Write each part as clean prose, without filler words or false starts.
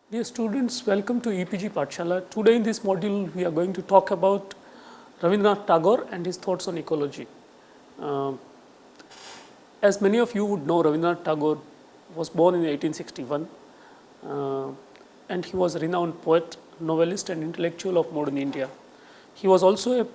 Dear students, welcome to EPG Pathshala. Today in this module, we are going to talk about Rabindranath Tagore and his thoughts on ecology. Uh, as many of you would know, Rabindranath Tagore was born in 1861 uh, and he was a renowned poet, novelist and intellectual of modern India. He was also a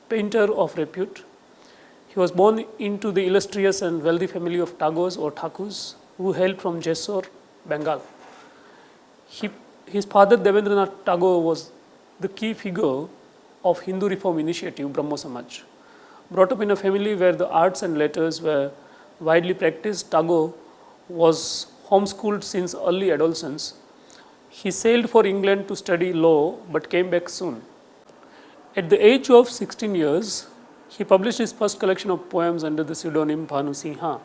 painter of repute. He was born into the illustrious and wealthy family of Tagores or Thakurs who hailed from Jessore, Bengal. His father Rabindranath Tagore was the key figure of Hindu reform initiative Brahmo Samaj. Brought up in a family where the arts and letters were widely practiced, Tagore was homeschooled since early adolescence. He sailed for England to study law but came back soon. At the age of 16 years, he published his first collection of poems under the pseudonym Bhanu Singha.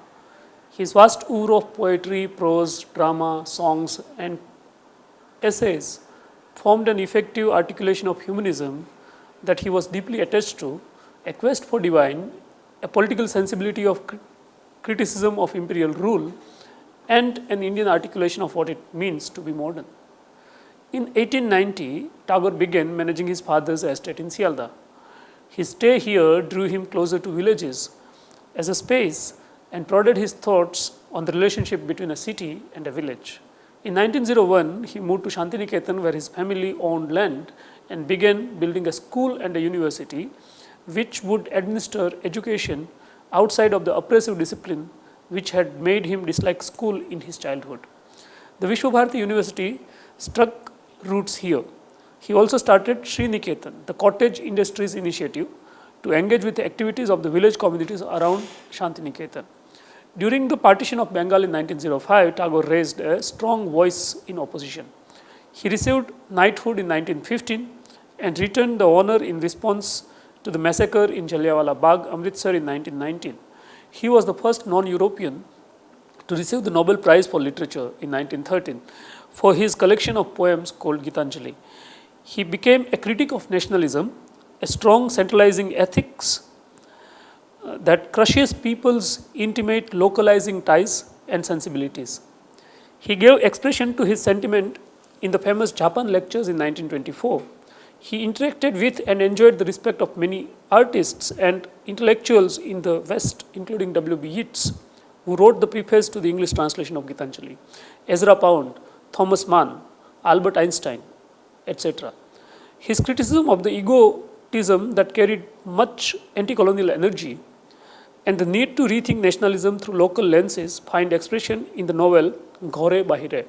His vast oeuvre of poetry, prose, drama, songs, and essays formed an effective articulation of humanism that he was deeply attached to, a quest for divine, a political sensibility of criticism of imperial rule, and an Indian articulation of what it means to be modern. In 1890, Tagore began managing his father's estate in Sialda. His stay here drew him closer to villages as a space and prodded his thoughts on the relationship between a city and a village. In 1901, he moved to Shantiniketan where his family owned land and began building a school and a university which would administer education outside of the oppressive discipline which had made him dislike school in his childhood. The Vishwabharati University struck roots here. He also started Sri Niketan, the cottage industries initiative, to engage with the activities of the village communities around Shantiniketan. During the partition of Bengal in 1905, Tagore raised a strong voice in opposition. He received knighthood in 1915 and returned the honor in response to the massacre in Jallianwala Bagh, Amritsar in 1919. He was the first non-European to receive the Nobel Prize for Literature in 1913 for his collection of poems called Gitanjali. He became a critic of nationalism, a strong centralizing ethics that crushes people's intimate localizing ties and sensibilities. He gave expression to his sentiment in the famous Japan lectures in 1924. He interacted with and enjoyed the respect of many artists and intellectuals in the West, including W.B. Yeats, who wrote the preface to the English translation of Gitanjali, Ezra Pound, Thomas Mann, Albert Einstein, etc. His criticism of the egotism that carried much anti-colonial energy and the need to rethink nationalism through local lenses find expression in the novel Ghore Bahire,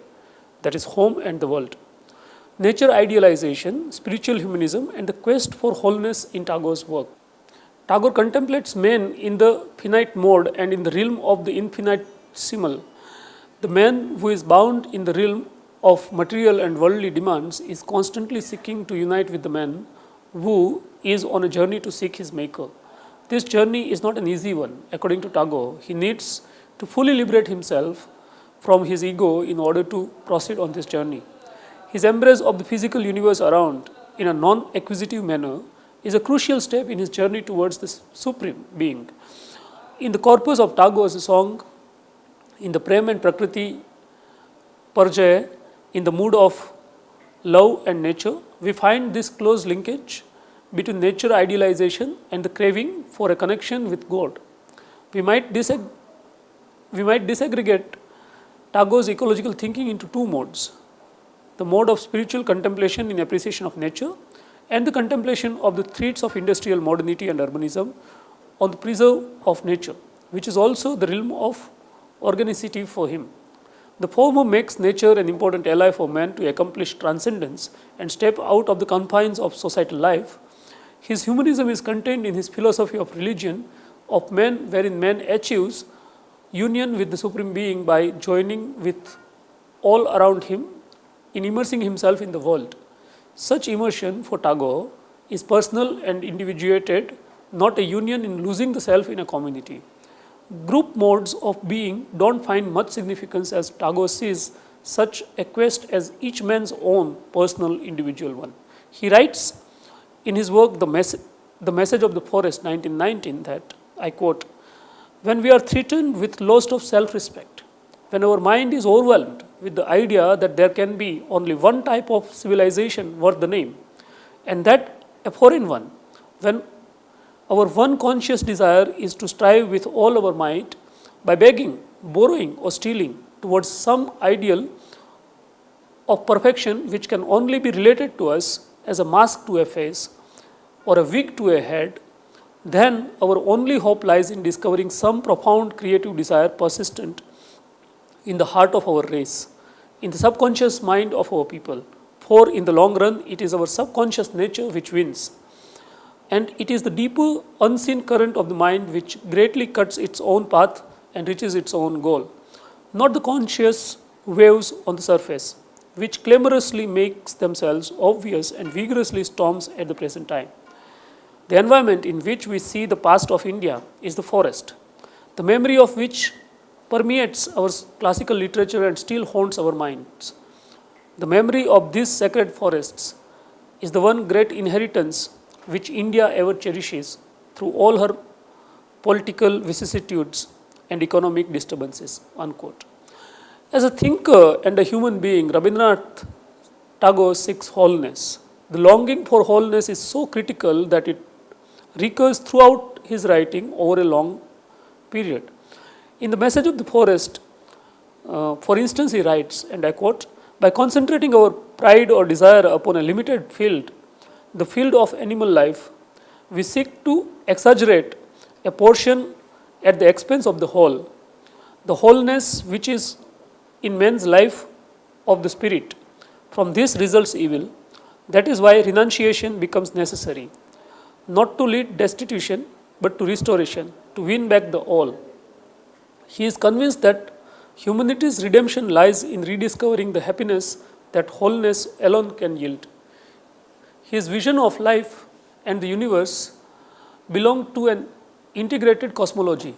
that is Home and the World. Nature idealization, spiritual humanism, and the quest for wholeness in Tagore's work. Tagore contemplates man in the finite mode and in the realm of the infinitesimal. The man who is bound in the realm of material and worldly demands is constantly seeking to unite with the man who is on a journey to seek his maker. This journey is not an easy one. According to Tagore, he needs to fully liberate himself from his ego in order to proceed on this journey. His embrace of the physical universe around in a non-acquisitive manner is a crucial step in his journey towards the supreme being. In the corpus of Tagore's song, in the Prem and Prakriti Parjaya, in the mood of love and nature, we find this close linkage between nature idealization and the craving for a connection with God. We might disaggregate Tagore's ecological thinking into two modes: the mode of spiritual contemplation in appreciation of nature and the contemplation of the threats of industrial modernity and urbanism on the preserve of nature, which is also the realm of organicity for him. The former makes nature an important ally for man to accomplish transcendence and step out of the confines of societal life. His humanism is contained in his philosophy of religion of man, wherein man achieves union with the Supreme Being by joining with all around him in immersing himself in the world. Such immersion for Tagore is personal and individuated, not a union in losing the self in a community. Group modes of being don't find much significance as Tagore sees such a quest as each man's own personal individual one. He writes in his work, The Message of the Forest, 1919, that, I quote, "When we are threatened with loss of self-respect, when our mind is overwhelmed with the idea that there can be only one type of civilization worth the name, and that a foreign one, when our one conscious desire is to strive with all our might by begging, borrowing, or stealing towards some ideal of perfection which can only be related to us as a mask to a face or a wig to a head, then our only hope lies in discovering some profound creative desire persistent in the heart of our race, in the subconscious mind of our people. For in the long run, it is our subconscious nature which wins. And it is the deeper, unseen current of the mind which greatly cuts its own path and reaches its own goal, not the conscious waves on the surface, which clamorously makes themselves obvious and vigorously storms at the present time. The environment in which we see the past of India is the forest, the memory of which permeates our classical literature and still haunts our minds. The memory of these sacred forests is the one great inheritance which India ever cherishes through all her political vicissitudes and economic disturbances. Unquote. As a thinker and a human being, Rabindranath Tagore seeks wholeness. The longing for wholeness is so critical that it recurs throughout his writing over a long period. In the Message of the Forest, for instance, he writes, and I quote, "By concentrating our pride or desire upon a limited field, the field of animal life, we seek to exaggerate a portion at the expense of the whole. The wholeness which is in man's life of the spirit. From this results evil. That is why renunciation becomes necessary, not to lead destitution, but to restoration, to win back the all." He is convinced that humanity's redemption lies in rediscovering the happiness that wholeness alone can yield. His vision of life and the universe belong to an integrated cosmology.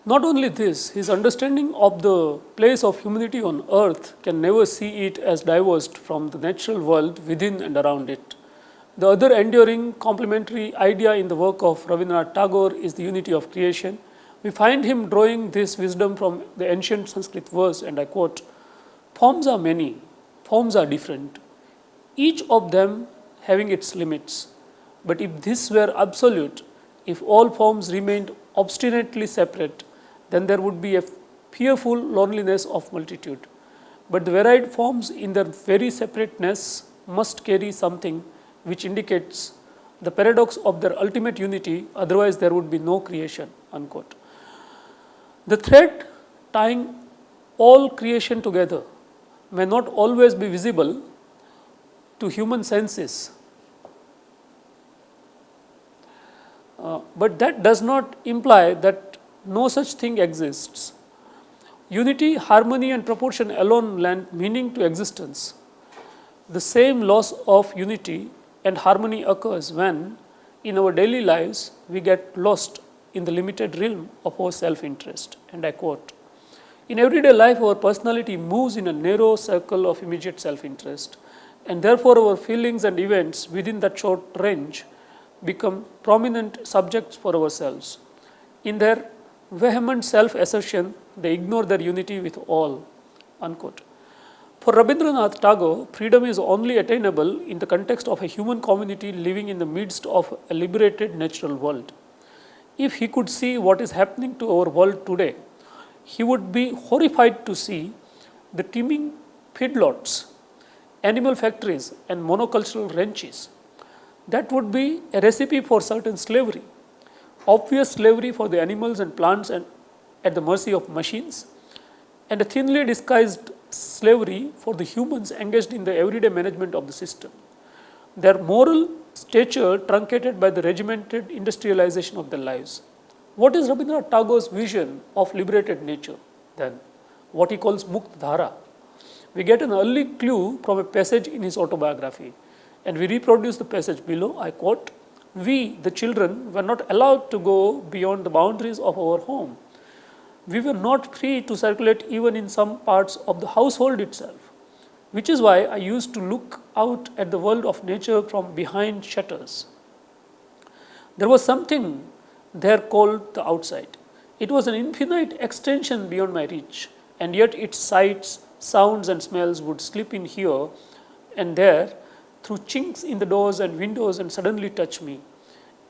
Not only this, his understanding of the place of humanity on earth can never see it as divorced from the natural world within and around it. The other enduring complementary idea in the work of Rabindranath Tagore is the unity of creation. We find him drawing this wisdom from the ancient Sanskrit verse, and I quote, "Forms are many, forms are different, each of them having its limits. But if this were absolute, if all forms remained obstinately separate, then there would be a fearful loneliness of multitude. But the varied forms in their very separateness must carry something which indicates the paradox of their ultimate unity, otherwise there would be no creation." Unquote. The thread tying all creation together may not always be visible to human senses, but that does not imply that no such thing exists. Unity, harmony, and proportion alone lend meaning to existence. The same loss of unity and harmony occurs when, in our daily lives, we get lost in the limited realm of our self-interest. And I quote, "In everyday life, our personality moves in a narrow circle of immediate self-interest, and therefore our feelings and events within that short range become prominent subjects for ourselves. In their vehement self-assertion, they ignore their unity with all." Unquote. For Rabindranath Tagore, freedom is only attainable in the context of a human community living in the midst of a liberated natural world. If he could see what is happening to our world today, he would be horrified to see the teeming feedlots, animal factories, and monocultural ranches. That would be a recipe for certain slavery, obvious slavery for the animals and plants and at the mercy of machines, and a thinly disguised slavery for the humans engaged in the everyday management of the system. Their moral stature truncated by the regimented industrialization of their lives. What is Rabindranath Tagore's vision of liberated nature then? What he calls Mukt Dhara. We get an early clue from a passage in his autobiography, and we reproduce the passage below. I quote, "We, the children, were not allowed to go beyond the boundaries of our home. We were not free to circulate even in some parts of the household itself, which is why I used to look out at the world of nature from behind shutters. There was something there called the outside. It was an infinite extension beyond my reach, and yet its sights, sounds, and smells would slip in here and there through chinks in the doors and windows and suddenly touch me.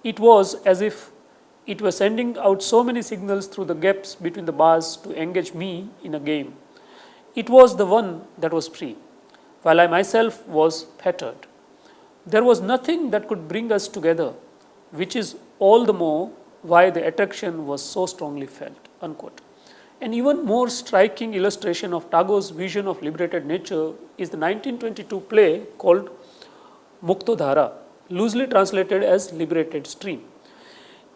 It was as if it was sending out so many signals through the gaps between the bars to engage me in a game. It was the one that was free, while I myself was fettered. There was nothing that could bring us together, which is all the more why the attraction was so strongly felt. Unquote. An even more striking illustration of Tagore's vision of liberated nature is the 1922 play called Muktodhara, loosely translated as liberated stream.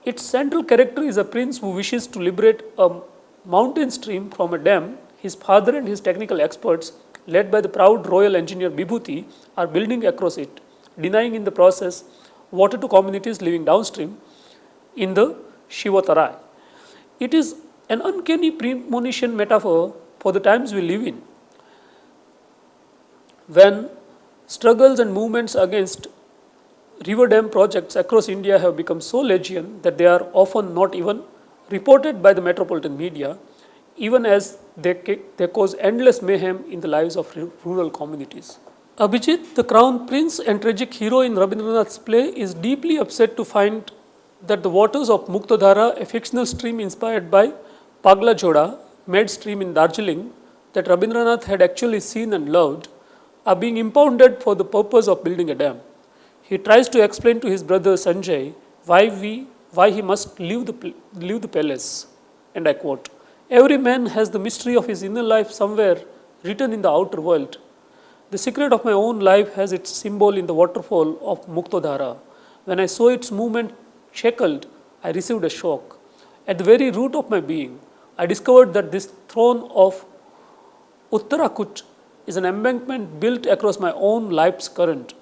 Its central character is a prince who wishes to liberate a mountain stream from a dam. His father and his technical experts, led by the proud royal engineer Vibhuti, are building across it, denying in the process water to communities living downstream in the Shivatarai. It is an uncanny premonition metaphor for the times we live in, when struggles and movements against river dam projects across India have become so legion that they are often not even reported by the metropolitan media, even as they cause endless mayhem in the lives of rural communities. Abhijit, the crown prince and tragic hero in Rabindranath's play, is deeply upset to find that the waters of Muktadhara, a fictional stream inspired by Pagla Joda, made stream in Darjeeling, that Rabindranath had actually seen and loved, are being impounded for the purpose of building a dam. He tries to explain to his brother Sanjay why he must leave the palace. And I quote, "Every man has the mystery of his inner life somewhere written in the outer world. The secret of my own life has its symbol in the waterfall of Muktadhara. When I saw its movement shackled, I received a shock. At the very root of my being, I discovered that this throne of Uttarakut is an embankment built across my own life's current,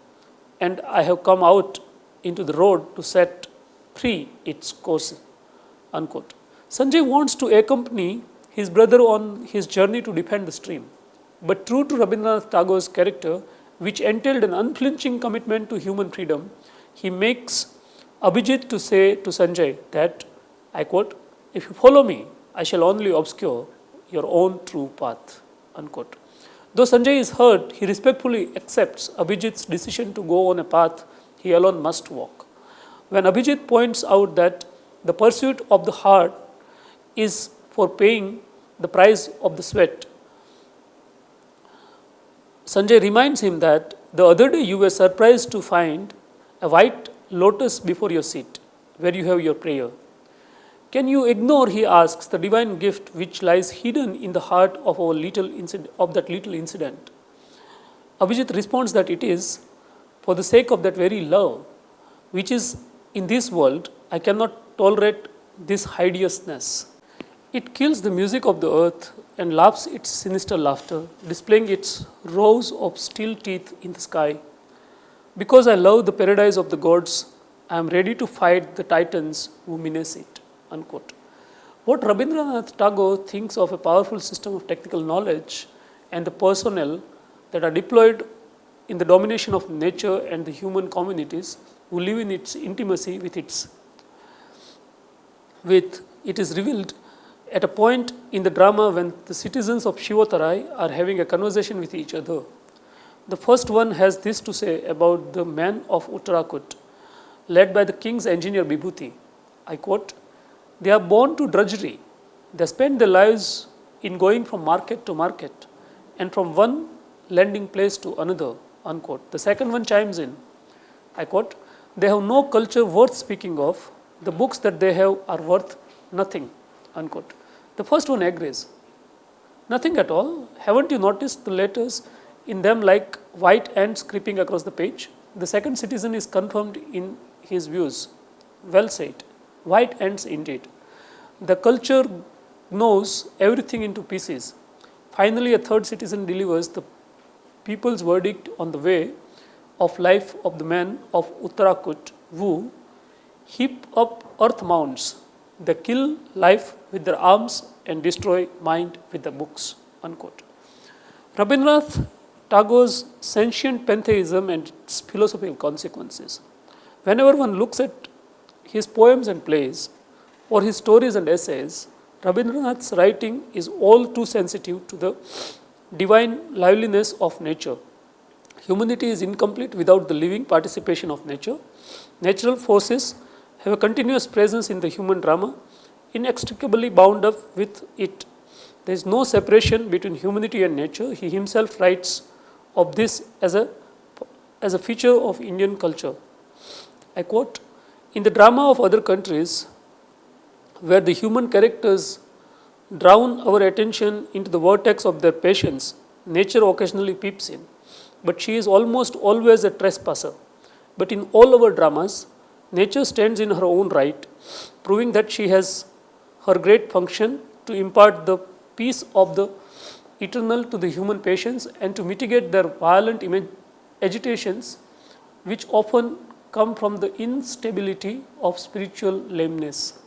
and I have come out into the road to set free its course." Unquote. Sanjay wants to accompany his brother on his journey to defend the stream. But true to Rabindranath Tagore's character, which entailed an unflinching commitment to human freedom, he makes Abhijit to say to Sanjay that, I quote, "If you follow me, I shall only obscure your own true path." Unquote. Though Sanjay is hurt, he respectfully accepts Abhijit's decision to go on a path he alone must walk. When Abhijit points out that the pursuit of the heart is for paying the price of the sweat, Sanjay reminds him that the other day you were surprised to find a white lotus before your seat, where you have your prayer. Can you ignore, he asks, the divine gift which lies hidden in the heart of that little incident? Abhijit responds that it is for the sake of that very love, which is in this world, I cannot tolerate this hideousness. It kills the music of the earth and laughs its sinister laughter, displaying its rows of steel teeth in the sky. Because I love the paradise of the gods, I am ready to fight the titans who menace it. Unquote. What Rabindranath Tagore thinks of a powerful system of technical knowledge and the personnel that are deployed in the domination of nature and the human communities who live in its intimacy with it is revealed at a point in the drama when the citizens of Shivatarai are having a conversation with each other. The first one has this to say about the men of Uttarakut, led by the king's engineer Vibhuti. I quote, "They are born to drudgery. They spend their lives in going from market to market and from one landing place to another." Unquote. The second one chimes in. I quote, "They have no culture worth speaking of. The books that they have are worth nothing." Unquote. The first one agrees. Nothing at all. Haven't you noticed the letters in them like white ants creeping across the page? The second citizen is confirmed in his views. Well said. White ants indeed. The culture knows everything into pieces. Finally, a third citizen delivers the people's verdict on the way of life of the men of Uttarakut who heap up earth mounds. They kill life with their arms and destroy mind with the books. Unquote. Rabindranath Tagore's sentient pantheism and its philosophical consequences. Whenever one looks at his poems and plays, or his stories and essays, Rabindranath's writing is all too sensitive to the divine liveliness of nature. Humanity is incomplete without the living participation of nature. Natural forces have a continuous presence in the human drama, inextricably bound up with it. There is no separation between humanity and nature. He himself writes of this as a feature of Indian culture. I quote, "In the drama of other countries, where the human characters drown our attention into the vortex of their passions, nature occasionally peeps in, but she is almost always a trespasser. But in all our dramas, nature stands in her own right, proving that she has her great function to impart the peace of the eternal to the human patients and to mitigate their violent agitations, which often come from the instability of spiritual lameness."